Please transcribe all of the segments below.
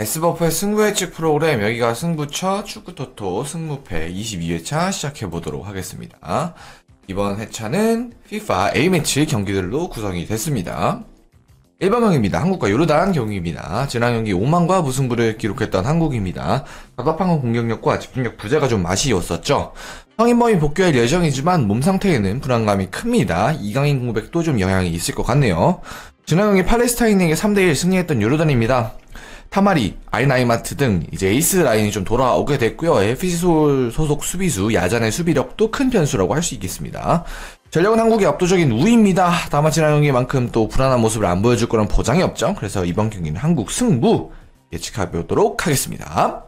S버프의 승부 예측 프로그램 여기가 승부처 축구토토 승무패 22회차 시작해보도록 하겠습니다. 이번 회차는 FIFA A매치 경기들로 구성이 됐습니다. 1번경기입니다. 한국과 요르단 경기입니다. 지난 경기 오만과 무승부를 기록했던 한국입니다. 답답한 공격력과 집중력 부재가 좀 아쉬웠었죠. 황인범이 복귀할 예정이지만 몸 상태에는 불안감이 큽니다. 이강인 공백도 좀 영향이 있을 것 같네요. 지난 경기 팔레스타인에게 3대1 승리했던 요르단입니다. 타마리, 알나이마트 등 이제 에이스 라인이 좀 돌아오게 됐고요. FC 서울 소속 수비수 야잔의 수비력도 큰 변수라고 할 수 있겠습니다. 전력은 한국이 압도적인 우위입니다. 다만 지난 경기만큼 또 불안한 모습을 안 보여줄 거란 보장이 없죠. 그래서 이번 경기는 한국 승부 예측해보도록 하겠습니다.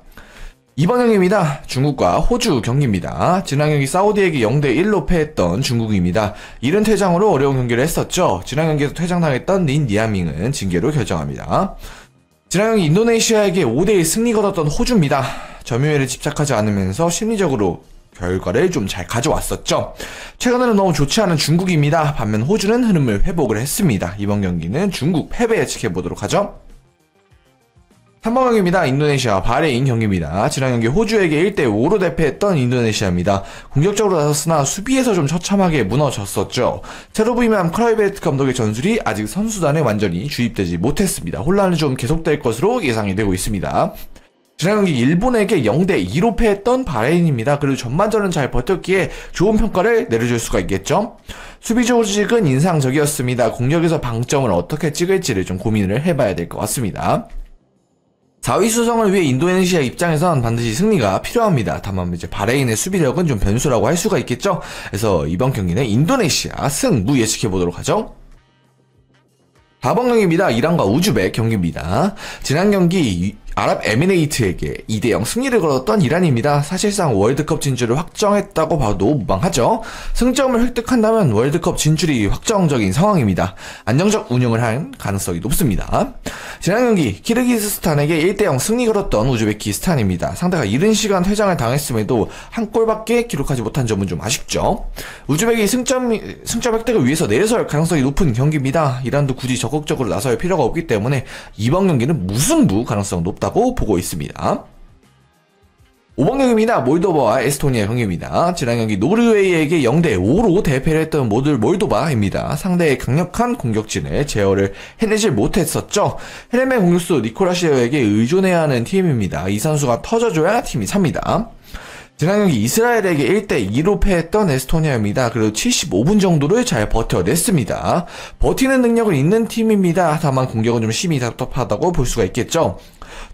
이번 경기입니다. 중국과 호주 경기입니다. 지난 경기 사우디에게 0대1로 패했던 중국입니다. 이른 퇴장으로 어려운 경기를 했었죠. 지난 경기에서 퇴장당했던 린 니아밍은 징계로 결정합니다. 지난 경기 인도네시아에게 5대1 승리 거뒀던 호주입니다. 점유율에 집착하지 않으면서 심리적으로 결과를 좀 잘 가져왔었죠. 최근에는 너무 좋지 않은 중국입니다. 반면 호주는 흐름을 회복을 했습니다. 이번 경기는 중국 패배 예측해보도록 하죠. 3번 경기입니다. 인도네시아 바레인 경기입니다. 지난 경기 호주에게 1대5로 대패했던 인도네시아입니다. 공격적으로 나섰으나 수비에서 좀 처참하게 무너졌었죠. 새로 부임한 크라이베트 감독의 전술이 아직 선수단에 완전히 주입되지 못했습니다. 혼란은 좀 계속될 것으로 예상이 되고 있습니다. 지난 경기 일본에게 0대2로 패했던 바레인입니다. 그래도 전반전은 잘 버텼기에 좋은 평가를 내려줄 수가 있겠죠. 수비 조직은 인상적이었습니다. 공격에서 방점을 어떻게 찍을지를 좀 고민을 해봐야 될 것 같습니다. 4위 수성을 위해 인도네시아 입장에선 반드시 승리가 필요합니다. 다만 이제 바레인의 수비력은 좀 변수라고 할 수가 있겠죠. 그래서 이번 경기는 인도네시아 승부 예측해보도록 하죠. 4번 경기입니다. 이란과 우즈벡 경기입니다. 지난 경기 아랍에미레이트에게 2대0 승리를 거뒀던 이란입니다. 사실상 월드컵 진출을 확정했다고 봐도 무방하죠. 승점을 획득한다면 월드컵 진출이 확정적인 상황입니다. 안정적 운영을 할 가능성이 높습니다. 지난 경기 키르기스스탄에게 1대0 승리 거뒀던 우즈베키스탄입니다. 상대가 이른 시간 퇴장을 당했음에도 한 골밖에 기록하지 못한 점은 좀 아쉽죠. 우즈벡이 승점 획득을 위해서 내려설 가능성이 높은 경기입니다. 이란도 굳이 적극적으로 나설 필요가 없기 때문에 이번 경기는 무승부 가능성 높다고 보고 있습니다. 5번 경기입니다. 몰도바와 에스토니아 경기입니다. 지난 경기 노르웨이에게 0대5로 대패를 했던 몰도바입니다. 상대의 강력한 공격진을 제어를 해내질 못했었죠. 헤레메 공격수 니콜라시오에게 의존해야 하는 팀입니다. 이 선수가 터져줘야 팀이 삽니다. 지난 경기 이스라엘에게 1대2로 패했던 에스토니아입니다. 그래도 75분 정도를 잘 버텨냈습니다. 버티는 능력은 있는 팀입니다. 다만 공격은 좀 심히 답답하다고 볼 수가 있겠죠.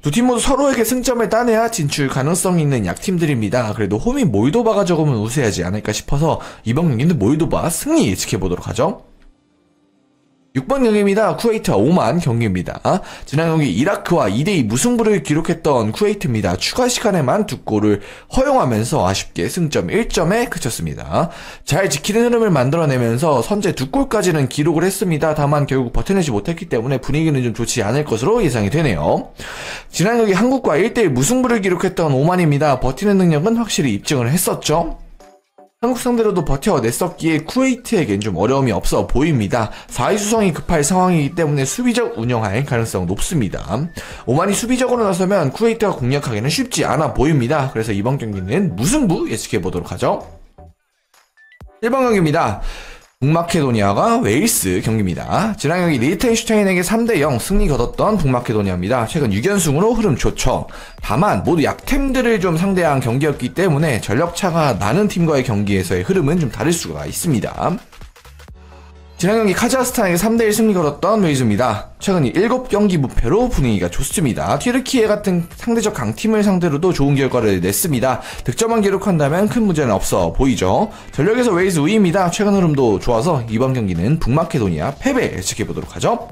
두 팀 모두 서로에게 승점을 따내야 진출 가능성이 있는 약팀들입니다. 그래도 홈인 몰도바가 조금은 우세하지 않을까 싶어서 이번 경기는 몰도바 승리 지켜보도록 하죠. 6번 경기입니다. 쿠웨이트와 오만 경기입니다. 지난 경기 이라크와 2대2 무승부를 기록했던 쿠웨이트입니다. 추가 시간에만 2골을 허용하면서 아쉽게 승점 1점에 그쳤습니다. 잘 지키는 흐름을 만들어내면서 선제 2골까지는 기록을 했습니다. 다만 결국 버텨내지 못했기 때문에 분위기는 좀 좋지 않을 것으로 예상이 되네요. 지난 경기 한국과 1대1 무승부를 기록했던 오만입니다. 버티는 능력은 확실히 입증을 했었죠. 한국 상대로도 버텨냈었기에 쿠웨이트에겐 좀 어려움이 없어 보입니다. 4위 수성이 급할 상황이기 때문에 수비적 운영할 가능성 높습니다. 오만이 수비적으로 나서면 쿠웨이트가 공략하기는 쉽지 않아 보입니다. 그래서 이번 경기는 무승부 예측해보도록 하죠. 1번 경기입니다. 북마케도니아가 웨일스 경기입니다. 지난 경기 리히텐슈타인에게 3대0 승리 거뒀던 북마케도니아입니다. 최근 6연승으로 흐름 좋죠. 다만 모두 약팀들을 좀 상대한 경기였기 때문에 전력차가 나는 팀과의 경기에서의 흐름은 좀 다를 수가 있습니다. 지난 경기 카자흐스탄에게 3대1 승리 거뒀던 웨일즈입니다. 최근 7경기 무패로 분위기가 좋습니다. 튀르키예 같은 상대적 강팀을 상대로도 좋은 결과를 냈습니다. 득점만 기록한다면 큰 문제는 없어 보이죠. 전력에서 웨일즈 우위입니다. 최근 흐름도 좋아서 이번 경기는 북마케도니아 패배 예측해보도록 하죠.